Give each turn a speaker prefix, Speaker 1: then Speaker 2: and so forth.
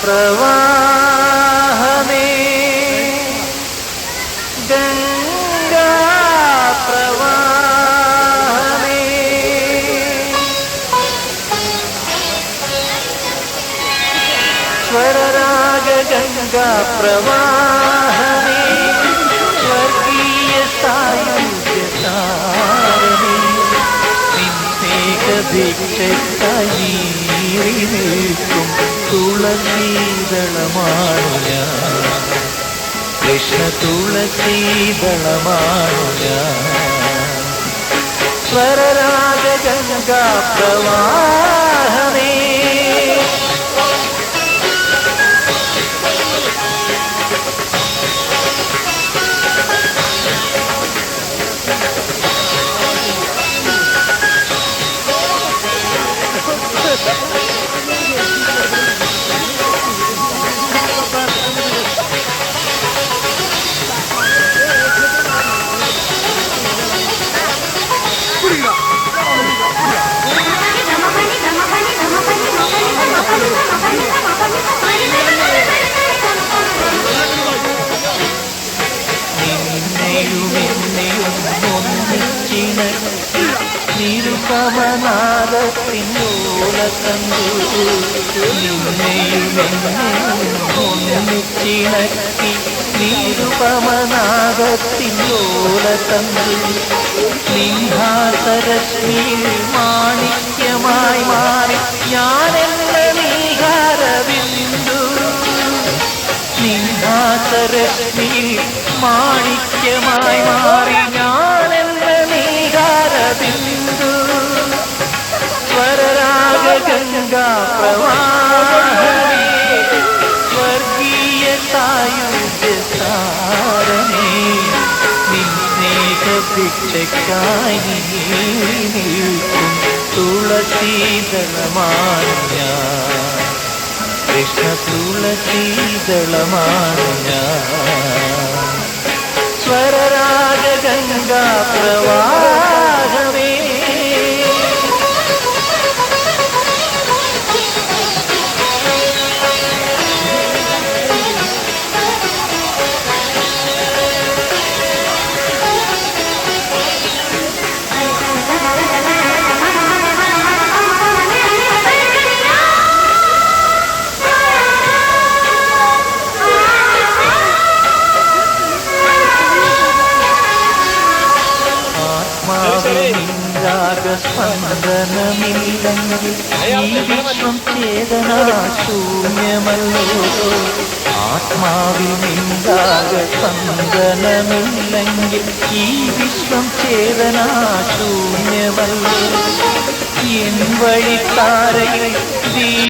Speaker 1: പ്രവാഹമേ ഗംഗാ പ്രവാഹമേ സ്വരരാഗ ഗംഗാ പ്രവാഹമേ സ്വർഗീയ സായുജ്യതാരമേ നിന്നേക ഭിക്ഷക്കായി നിൽക്കും തുളസീദളമാണു ഞാൻ കൃഷ്ണ തുളസീദളമാണു ഞാൻ സ്വരരാഗ ഗംഗാ പ്രവാഹമേ നിരുപമനാദത്തിനോലത്തന്നു നിന്നെയുമെന്നൊന്നിച്ചിണക്കി നിരുപമനാദത്തിനോലത്തന്നു നിൻഹാസരശ്മിയിൽ മാണിക്യമായി മാറി ഞാനെന്ന നീഹാരബിന്ദു നിൻഹാസരശ്മിയിൽ മാണിക്യമായി മാറി ഞാനെന്ന നീഹാരബിന്ദു സ്വരരാഗ ഗംഗാ പ്രവാഹമേ സ്വർഗീയ സായുജ്യസാരമേ നിന്നേക ഭിക്ഷക്കായി നിൽക്കും തുളസീദളമാണു ഞാൻ കൃഷ്ണ തുളസീദളമാണു ഞാൻ സ്വരരാഗ ഗംഗാ പ്രവാഹമേ സ്പന്ദനമില്ലെങ്കിൽ ഈ വിശ്വം ചേതനാശൂന്യമല്ലോ ആത്മാവിൽ നിന്ദാക സ്പന്ദനമില്ലെങ്കിൽ ഈ വിശ്വം ചേതനാശൂന്യമല്ലോ എൻ വഴിത്താരയിൽ